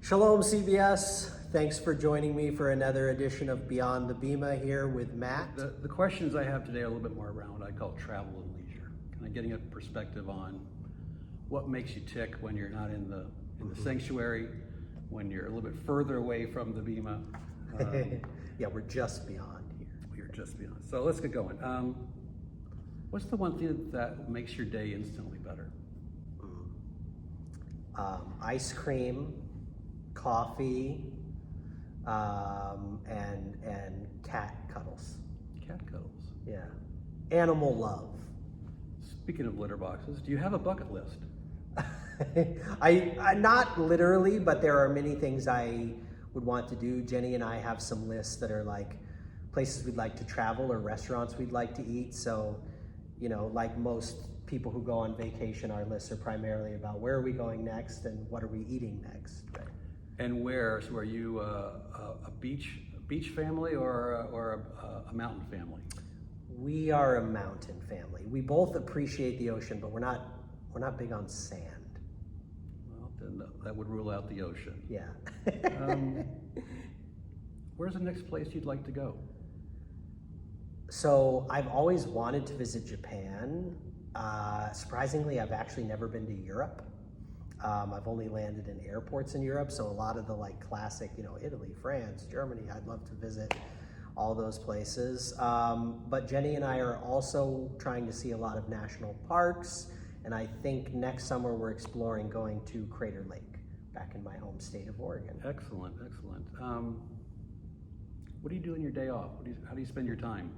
Shalom CBS, thanks for joining me for another edition of Beyond the Bima here with Matt. The questions I have today are a little bit more around what I call travel and leisure. Kind of getting a perspective on what makes you tick when you're not in the sanctuary, when you're a little bit further away from the Bima. Yeah, we're just beyond here. We're just beyond. So let's get going. What's the one thing that makes your day instantly better? Ice cream, coffee, and cat cuddles. Cat cuddles. Yeah, animal love. Speaking of litter boxes, do you have a bucket list? I not literally, but there are many things I would want to do. Jenny and I have some lists that are like places we'd like to travel or restaurants we'd like to eat. So, you know, like most people who go on vacation, our lists are primarily about where are we going next and what are we eating next. Right? And where? So are you a beach family or a mountain family? We are a mountain family. We both appreciate the ocean, but we're not big on sand. Well, then that would rule out the ocean. Yeah. Where's the next place you'd like to go? So I've always wanted to visit Japan. Surprisingly, I've actually never been to Europe. I've only landed in airports in Europe, so a lot of the like classic, you know, Italy, France, Germany, I'd love to visit all those places. But Jenny and I are also trying to see a lot of national parks, and I think next summer we're exploring going to Crater Lake, back in my home state of Oregon. Excellent, excellent. What do you do in your day off? How do you spend your time?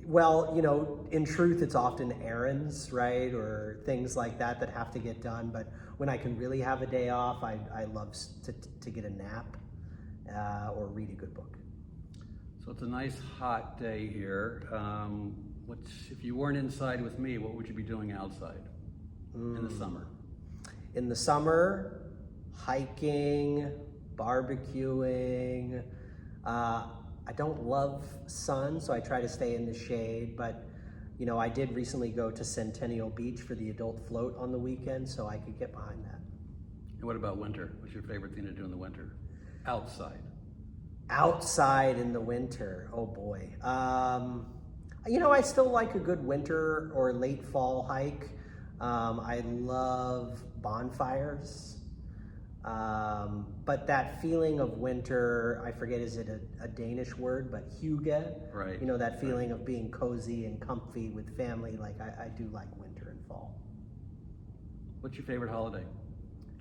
Well, you know, in truth, it's often errands, right? Or things like that that have to get done. But when I can really have a day off, I love to get a nap or read a good book. So it's a nice hot day here. If you weren't inside with me, what would you be doing outside in the summer? In the summer, hiking, barbecuing. I don't love sun, so I try to stay in the shade, but you know, I did recently go to Centennial Beach for the adult float on the weekend, so I could get behind that. And what about winter? What's your favorite thing to do in the winter? Outside. Outside in the winter, oh boy. You know, I still like a good winter or late fall hike. I love bonfires. But that feeling of winter, I forget, is it a Danish word, but hygge? Right. You know, that feeling of being cozy and comfy with family, like I do like winter and fall. What's your favorite holiday?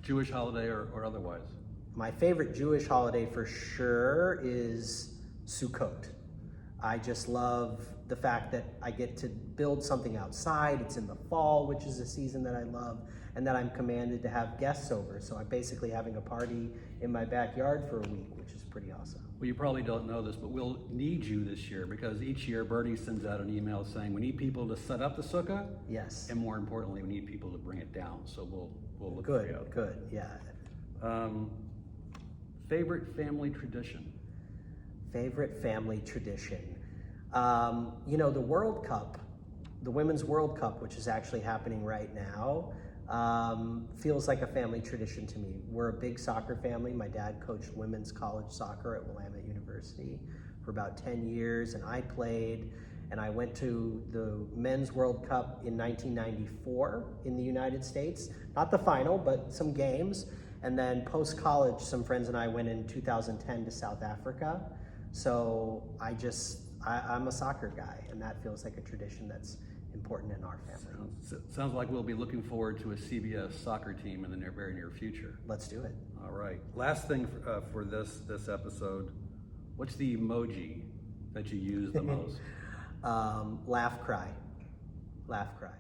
Jewish holiday or otherwise? My favorite Jewish holiday for sure is Sukkot. I just love the fact that I get to build something outside. It's in the fall, which is a season that I love, and that I'm commanded to have guests over. So I'm basically having a party in my backyard for a week, which is pretty awesome. Well, you probably don't know this, but we'll need you this year because each year Bernie sends out an email saying we need people to set up the sukkah. Yes. And more importantly, we need people to bring it down. So we'll look for you. Good, yeah. Favorite family tradition? Favorite family tradition. You know, the World Cup, the Women's World Cup, which is actually happening right now, feels like a family tradition to me. We're a big soccer family. My dad coached women's college soccer at Willamette University for about 10 years, and I played, and I went to the Men's World Cup in 1994 in the United States. Not the final, but some games. And then post-college, some friends and I went in 2010 to South Africa. So I'm a soccer guy, and that feels like a tradition that's important in our family. Sounds like we'll be looking forward to a CBS soccer team in the very near future. Let's do it. All right. Last thing for this episode, what's the emoji that you use the most? Laugh, cry. Laugh, cry.